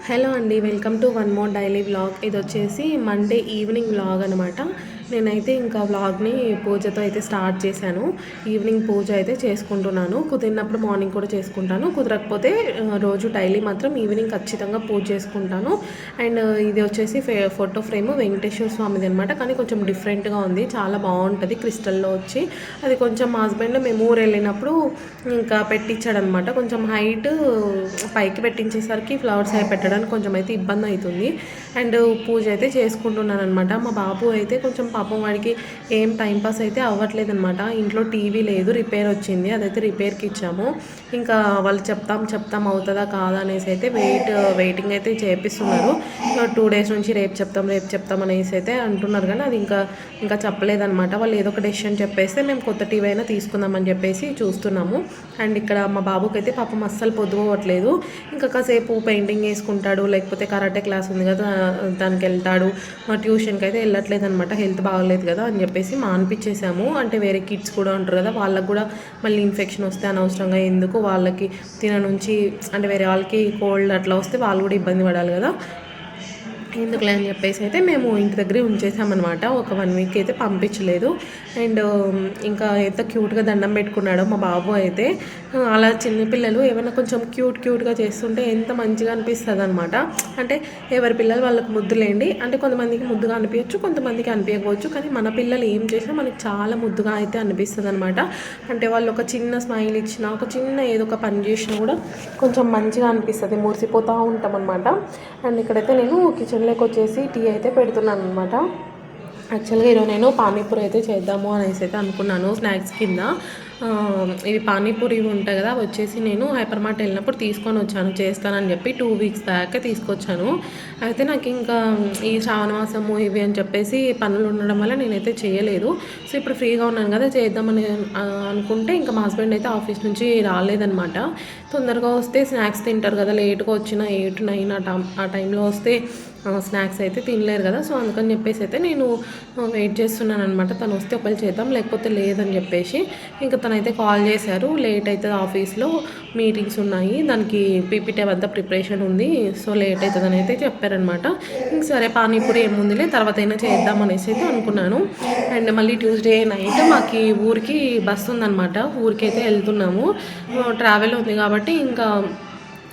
Hello అండి, welcome to one more daily vlog. ఇది వచ్చేసి మండే ఈవినింగ్ వ్లాగ్ అనమాట. నేనైతే ఇంకా వ్లాగ్ని పూజతో అయితే స్టార్ట్ చేశాను. ఈవినింగ్ పూజ అయితే చేసుకుంటున్నాను. కుదిరినప్పుడు మార్నింగ్ కూడా చేసుకుంటాను, కుదరకపోతే రోజు డైలీ మాత్రం ఈవినింగ్ ఖచ్చితంగా పూజ చేసుకుంటాను. అండ్ ఇది వచ్చేసి ఫోటో ఫ్రేమ్ వెంకటేశ్వర స్వామిది అనమాట. కానీ కొంచెం డిఫరెంట్గా ఉంది, చాలా బాగుంటుంది క్రిస్టల్లో వచ్చి. అది కొంచెం మా హస్బెండ్ మేము ఊరు వెళ్ళినప్పుడు ఇంకా పెట్టించాడనమాట. కొంచెం హైట్ పైకి పెట్టించేసరికి ఫ్లవర్స్ అవి పెట్టడానికి కొంచెం అయితే ఇబ్బంది అవుతుంది. అండ్ పూజ అయితే చేసుకుంటున్నాను అనమాట. మా బాబు అయితే కొంచెం పాపం వాడికి ఏం టైంపాస్ అయితే అవ్వట్లేదు అనమాట. ఇంట్లో టీవీ లేదు, రిపేర్ వచ్చింది, అదైతే రిపేర్కి ఇచ్చాము. ఇంకా వాళ్ళు చెప్తాం అవుతుందా కాదా అనేసి అయితే వెయిటింగ్ అయితే చేపిస్తున్నారు. 2 డేస్ నుంచి రేపు చెప్తాం అనేసి అయితే అంటున్నారు. కానీ అది ఇంకా చెప్పలేదన్నమాట. వాళ్ళు ఏదో ఒక డెసిషన్ చెప్పేస్తే మేము కొత్త టీవీ అయినా తీసుకుందామని చెప్పేసి చూస్తున్నాము. అండ్ ఇక్కడ మా బాబుకి అయితే పాపం అస్సలు పొద్దుపోవట్లేదు. ఇంకా కాసేపు పెయింటింగ్ వేసుకుంటాడు, లేకపోతే కరాటే క్లాస్ ఉంది కదా దానికి వెళ్తాడు. ట్యూషన్కి అయితే వెళ్ళట్లేదు అనమాట, హెల్త్ బాగలేదు కదా అని చెప్పేసి మానిపించేసాము. అంటే వేరే కిడ్స్ కూడా ఉంటారు కదా, వాళ్ళకు కూడా మళ్ళీ ఇన్ఫెక్షన్ వస్తే అనవసరంగా ఎందుకు, వాళ్ళకి నుంచి అంటే వేరే వాళ్ళకి కోల్డ్ అట్లా వస్తే వాళ్ళు కూడా ఇబ్బంది పడాలి కదా, ఎందుకులే అని చెప్పేసి అయితే మేము ఇంటి దగ్గరే ఉంచేసామన్నమాట. ఒక 1 వీక్ అయితే పంపించలేదు. అండ్ ఇంకా ఎంత క్యూట్గా దండం పెట్టుకున్నాడో మా బాబు అయితే. అలా చిన్నపిల్లలు ఏమైనా కొంచెం క్యూట్గా చేస్తుంటే ఎంత మంచిగా అనిపిస్తుంది అనమాట. అంటే ఎవరి పిల్లలు వాళ్ళకి ముద్దులేండి. అంటే కొంతమందికి ముద్దుగా అనిపించచ్చు, కొంతమందికి అనిపించకపోవచ్చు. కానీ మన పిల్లలు ఏం చేసినా మనకి చాలా ముద్దుగా అయితే అనిపిస్తుంది అనమాట. అంటే వాళ్ళు ఒక చిన్న స్మైల్ ఇచ్చినా, ఒక చిన్న ఏదో ఒక పని చేసినా కూడా కొంచెం మంచిగా అనిపిస్తుంది, మురిసిపోతూ ఉంటాం అనమాట. అండ్ ఇక్కడైతే నేను కిచెన్లోకి వచ్చేసి టీ అయితే పెడుతున్నాను అనమాట. యాక్చువల్గా ఈరోజు నేను పానీపూరి అయితే చేద్దాము అనేసి అయితే అనుకున్నాను స్నాక్స్ కింద. ఇవి పానీపూరి ఉంటాయి కదా, వచ్చేసి నేను హైపర్ మార్ట్ వెళ్ళినప్పుడు తీసుకొని వచ్చాను, చేస్తానని చెప్పి 2 వీక్స్ బ్యాక్ తీసుకొచ్చాను. అయితే నాకు ఇంకా ఈ శ్రావణ మాసము ఇవి అని చెప్పేసి పనులు ఉండడం వల్ల నేనైతే చేయలేదు. సో ఇప్పుడు ఫ్రీగా ఉన్నాను కదా చేద్దామని అనుకుంటే ఇంకా మా హస్బెండ్ అయితే ఆఫీస్ నుంచి రాలేదనమాట. తొందరగా వస్తే స్నాక్స్ తింటారు కదా, లేట్గా వచ్చిన 8, 9 ఆ టైంలో వస్తే స్నాక్స్ అయితే తినలేరు కదా. సో అందుకని చెప్పేసి అయితే నేను వెయిట్ చేస్తున్నాను అనమాట. తను వస్తే ఒకవేళ చేద్దాం, లేకపోతే లేదని చెప్పేసి. ఇంకా తనైతే కాల్ చేశారు, లేట్ అవుతుంది ఆఫీస్లో మీటింగ్స్ ఉన్నాయి, దానికి పీపీటీ అంతా ప్రిపరేషన్ ఉంది, సో లేట్ అవుతుందని అయితే చెప్పారనమాట. ఇంక సరే పానీపూరి ఏముందిలే తర్వాత అయినా చేద్దాం అనేసి అయితే అనుకున్నాను. అండ్ మళ్ళీ ట్యూస్డే నైట్ మాకు ఊరికి బస్సు ఉందన్నమాట, ఊరికి అయితే వెళ్తున్నాము. ట్రావెల్ ఉంది కాబట్టి ఇంకా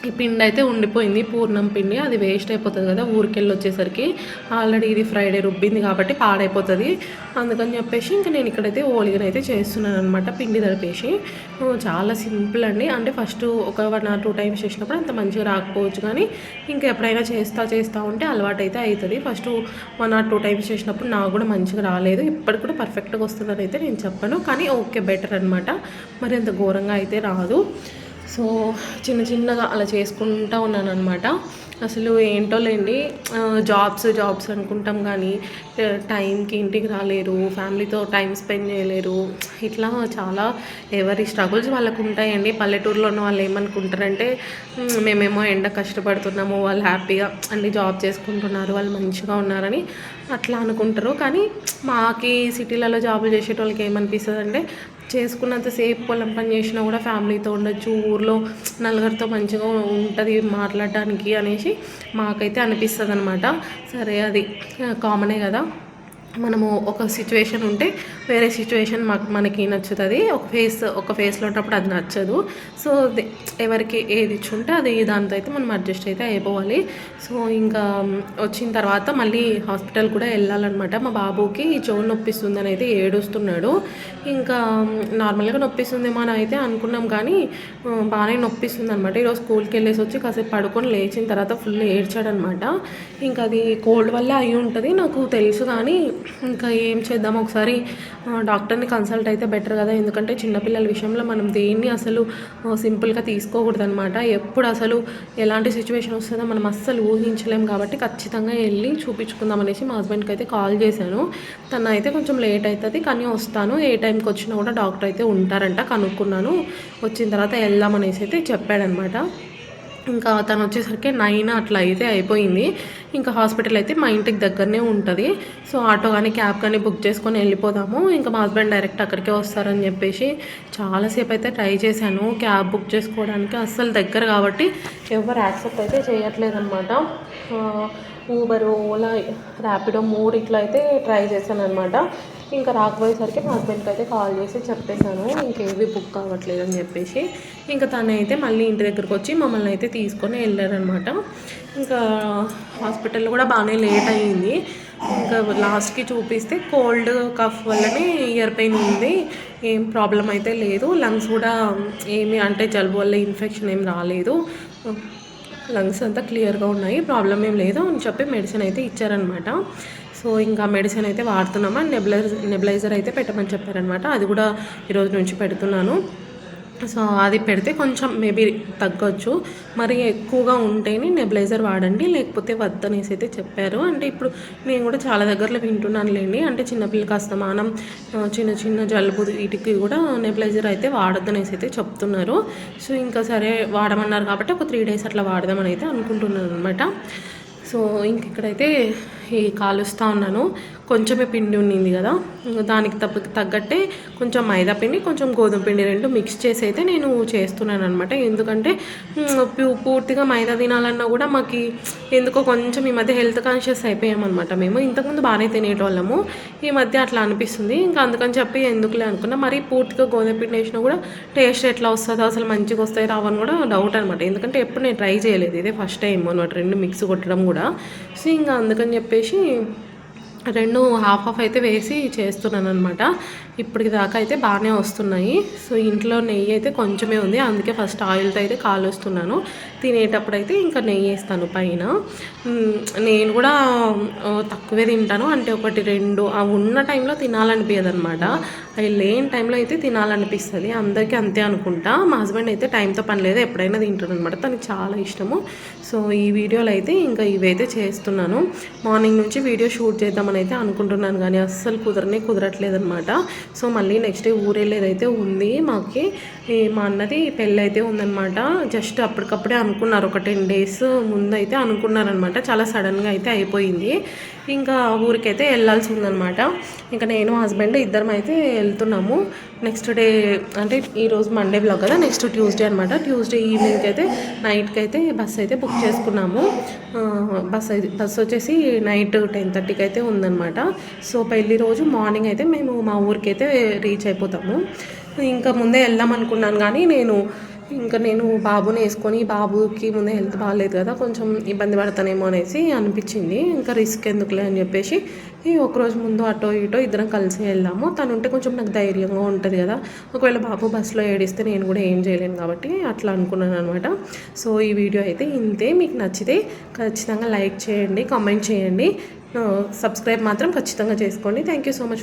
ఈ పిండి అయితే ఉండిపోయింది, పూర్ణం పిండి, అది వేస్ట్ అయిపోతుంది కదా ఊరికి వెళ్ళి వచ్చేసరికి. ఆల్రెడీ ఇది ఫ్రైడే రుబ్బింది కాబట్టి పాడైపోతుంది. అందుకని చెప్పేసి ఇంకా నేను ఇక్కడైతే ఓలిగన్ అయితే చేస్తున్నాను అనమాట, పిండి తడిపేసి. చాలా సింపుల్ అండి. అంటే ఫస్ట్ ఒక 1 or 2 టైమ్స్ చేసినప్పుడు అంత మంచిగా రాకపోవచ్చు, కానీ ఇంకా ఎప్పుడైనా చేస్తూ ఉంటే అలవాటు అయితే అవుతుంది. ఫస్ట్ 1 or 2 టైమ్స్ చేసినప్పుడు నాకు కూడా మంచిగా రాలేదు, ఇప్పటికి కూడా పర్ఫెక్ట్గా వస్తుందని అయితే నేను చెప్పను, కానీ ఓకే బెటర్ అనమాట. మరి అంత ఘోరంగా అయితే రాదు. సో చిన్నగా అలా చేసుకుంటూ ఉన్నాను అనమాట. అసలు ఏంటో లేండి, జాబ్స్ అనుకుంటాం కానీ టైంకి ఇంటికి రాలేరు, ఫ్యామిలీతో టైం స్పెండ్ చేయలేరు. ఇట్లా చాలా ఎవరి స్ట్రగుల్స్ వాళ్ళకు ఉంటాయండి. పల్లెటూరులో ఉన్న వాళ్ళు ఏమనుకుంటారంటే మేమేమో ఎండ కష్టపడుతున్నాము, వాళ్ళు హ్యాపీగా అన్ని జాబ్ చేసుకుంటున్నారు, వాళ్ళు మంచిగా ఉన్నారని అట్లా అనుకుంటారు. కానీ మాకి సిటీలలో జాబులు చేసేటోళ్ళకి ఏమనిపిస్తుంది అంటే చేసుకున్నంతసేపు పొలం పని చేసినా కూడా ఫ్యామిలీతో ఉండొచ్చు, ఊర్లో నలుగురితో మంచిగా ఉంటుంది మాట్లాడడానికి అనేసి మాకైతే అనిపిస్తుంది అనమాట. సరే అది కామనే కదా, మనము ఒక సిచ్యువేషన్ ఉంటే వేరే సిచ్యువేషన్ మనకి నచ్చుతుంది, ఒక ఫేస్లో ఉన్నప్పుడు అది నచ్చదు. సో ఎవరికి ఏది ఇచ్చుంటే అది దాంతో అయితే మనం అడ్జస్ట్ అయితే అయిపోవాలి. సో ఇంకా వచ్చిన తర్వాత మళ్ళీ హాస్పిటల్ కూడా వెళ్ళాలన్నమాట. మా బాబుకి చెవులు నొప్పిస్తుందని అయితే ఏడుస్తున్నాడు. ఇంకా నార్మల్గా నొప్పిస్తుందేమో అని అయితే అనుకున్నాం, కానీ బాగానే నొప్పిస్తుంది అనమాట. ఈరోజు స్కూల్కి వెళ్ళేసి వచ్చి కాసేపు పడుకొని లేచిన తర్వాత ఫుల్ ఏడ్చాడనమాట. ఇంకా అది కోల్డ్ వల్ల అయి ఉంటుంది నాకు తెలుసు, కానీ ఇంకా ఏం చేద్దాం, ఒకసారి డాక్టర్ని కన్సల్ట్ అయితే బెటర్ కదా. ఎందుకంటే చిన్నపిల్లల విషయంలో మనం దేన్ని అసలు సింపుల్గా తీసుకోకూడదు అనమాట. ఎప్పుడు అసలు ఎలాంటి సిచ్యువేషన్ వస్తుందో మనం అస్సలు ఊహించలేం, కాబట్టి ఖచ్చితంగా వెళ్ళి చూపించుకుందాం అనేసి మా హస్బెండ్కి అయితే కాల్ చేశాను. తను అయితే కొంచెం లేట్ అవుతుంది కానీ వస్తాను, ఏ టైంకి వచ్చినా కూడా డాక్టర్ అయితే ఉంటారంట, కనుక్కున్నాను. వచ్చిన తర్వాత వెళ్దాం అనేసి అయితే చెప్పాడనమాట. ఇంకా తను వచ్చేసరికి 9 అట్లా అయితే అయిపోయింది. ఇంకా హాస్పిటల్ అయితే మా ఇంటికి దగ్గరనే ఉంటుంది. సో ఆటో కానీ క్యాబ్ కానీ బుక్ చేసుకొని వెళ్ళిపోదాము, ఇంకా మా హస్బెండ్ డైరెక్ట్ అక్కడికే వస్తారని చెప్పేసి చాలాసేపు అయితే ట్రై చేశాను క్యాబ్ బుక్ చేసుకోవడానికి. అస్సలు దగ్గర కాబట్టి ఎవరు యాక్సెప్ట్ అయితే చేయట్లేదు అనమాట. ఊబర్, ఓలా, ర్యాపిడో 3 ఇట్లా అయితే ట్రై చేశాను అనమాట. ఇంకా రాకపోయేసరికి మా హస్బెండ్కి అయితే కాల్ చేసి చెప్పేశాను ఇంకేవి బుక్ కావట్లేదు అని చెప్పేసి. ఇంకా తనైతే మళ్ళీ ఇంటి దగ్గరకు వచ్చి మమ్మల్ని అయితే తీసుకొని వెళ్ళారనమాట. ఇంకా హాస్పిటల్లో కూడా బాగానే లేట్ అయ్యింది. ఇంకా లాస్ట్కి చూపిస్తే కోల్డ్ కఫ్ వల్లనే ఇయర్ పెయిన్ ఉంది, ఏం ప్రాబ్లం అయితే లేదు. లంగ్స్ కూడా ఏమి అంటే జలుబు వల్ల ఇన్ఫెక్షన్ ఏం రాలేదు, లంగ్స్ అంతా క్లియర్గా ఉన్నాయి, ప్రాబ్లం ఏం లేదు అని చెప్పి మెడిసిన్ అయితే ఇచ్చారనమాట. సో ఇంకా మెడిసిన్ అయితే వాడుతున్నామా, నెబులైజర్ అయితే పెట్టమని చెప్పారనమాట. అది కూడా ఈరోజు నుంచి పెడుతున్నాను. సో అది పెడితే కొంచెం మేబీ తగ్గొచ్చు, మరి ఎక్కువగా ఉంటేనే నెబులైజర్ వాడండి, లేకపోతే వద్దనేసి అయితే చెప్పారు. అంటే ఇప్పుడు నేను కూడా చాలా దగ్గరలో వింటున్నానులేండి, అంటే చిన్నపిల్లకి అస్తమానం, చిన్న చిన్న జలుబు వీటికి కూడా నెబులైజర్ అయితే వాడొద్దనేసి అయితే చెప్తున్నారు. సో ఇంకా సరే వాడమన్నారు కాబట్టి ఒక 3 days అట్లా వాడదామని అయితే అనుకుంటున్నాను అనమాట. సో ఇంక ఇక్కడైతే ఈ కాలుస్తూ ఉన్నాను. కొంచెమే పిండి ఉన్నింది కదా, దానికి తగ్గట్టే కొంచెం మైదా పిండి, కొంచెం గోధుమ పిండి 2 మిక్స్ చేసి అయితే నేను చేస్తున్నాను అనమాట. ఎందుకంటే పూర్తిగా మైదా తినాలన్నా కూడా మాకు ఎందుకో కొంచెం ఈ మధ్య హెల్త్ కాన్షియస్ అయిపోయామన్నమాట. మేము ఇంతకుముందు బాగానే తినేటోళ్ళము, ఈ మధ్య అట్లా అనిపిస్తుంది. ఇంకా అందుకని చెప్పి ఎందుకులే అనుకున్నా. మరి పూర్తిగా గోధుమ పిండి వేసినా కూడా టేస్ట్ ఎట్లా వస్తుందో, అసలు మంచిగా వస్తాయి రావని కూడా డౌట్ అనమాట. ఎందుకంటే ఎప్పుడు నేను ట్రై చేయలేదు, ఇదే ఫస్ట్ టైం అనమాట 2 మిక్స్ కొట్టడం కూడా. సో ఇంకా అందుకని చెప్పేసి 2 హాఫ్ అయితే వేసి చేస్తున్నాను అనమాట. ఇప్పటికి దాకా అయితే బాగానే వస్తున్నాయి. సో ఇంట్లో నెయ్యి అయితే కొంచెమే ఉంది, అందుకే ఫస్ట్ ఆయిల్తో అయితే కాలుస్తున్నాను. తినేటప్పుడు అయితే ఇంకా నెయ్యి వేస్తాను పైన. నేను కూడా తక్కువే తింటాను, అంటే 1-2 ఉన్న టైంలో తినాలనిపించదు అనమాట, అవి లేని టైంలో అయితే తినాలనిపిస్తుంది. అందరికీ అంతే అనుకుంటా. మా హస్బెండ్ అయితే టైంతో పని లేదు, ఎప్పుడైనా తింటాడు అనమాట, తనకి చాలా ఇష్టము. సో ఈ వీడియోలో అయితే ఇంకా ఇవైతే చేస్తున్నాను. మార్నింగ్ నుంచి వీడియో షూట్ చేద్దామని అయితే అనుకుంటున్నాను, కానీ అస్సలు కుదరట్లేదు అనమాట. సో మళ్ళీ నెక్స్ట్ డే ఊరెళ్ళేదైతే ఉంది మాకి. మా అన్నది పెళ్ళి అయితే ఉందన్నమాట. జస్ట్ అప్పటికప్పుడే అనుకున్నారు, ఒక 10 days ముందు అయితే అనుకున్నారనమాట. చాలా సడన్గా అయితే అయిపోయింది. ఇంకా ఊరికైతే వెళ్ళాల్సి ఉందన్నమాట. ఇంకా నేను హస్బెండ్ ఇద్దరం అయితే వెళ్తున్నాము. నెక్స్ట్ డే అంటే ఈరోజు మండే బ్లాగ్ కదా, నెక్స్ట్ ట్యూస్డే అనమాట. ట్యూస్డే ఈవినింగ్కి అయితే నైట్కి అయితే బస్ అయితే బుక్ చేసుకున్నాము. బస్ వచ్చేసి నైట్ 10:30కి అయితే ఉందన్నమాట. సో పెళ్ళి రోజు మార్నింగ్ అయితే మేము మా ఊరికి అయితే రీచ్ అయిపోతాము. ఇంకా ముందే వెళ్దాం అనుకున్నాను, కానీ నేను బాబుని వేసుకొని, బాబుకి ముందే హెల్త్ బాగాలేదు కదా, కొంచెం ఇబ్బంది పడతానేమో అనేసి అనిపించింది. ఇంకా రిస్క్ ఎందుకులే అని చెప్పేసి ఒకరోజు ముందు అటో ఇటో ఇద్దరం కలిసి వెళ్దాము. తను ఉంటే కొంచెం నాకు ధైర్యంగా ఉంటుంది కదా, ఒకవేళ బాబు బస్సులో ఏడిస్తే నేను కూడా ఏం చేయలేను కాబట్టి అట్లా అనుకున్నాను అనమాట. సో ఈ వీడియో అయితే ఇంతే. మీకు నచ్చితే ఖచ్చితంగా లైక్ చేయండి, కామెంట్ చేయండి, సబ్స్క్రైబ్ మాత్రం ఖచ్చితంగా చేసుకోండి. Thank you so much.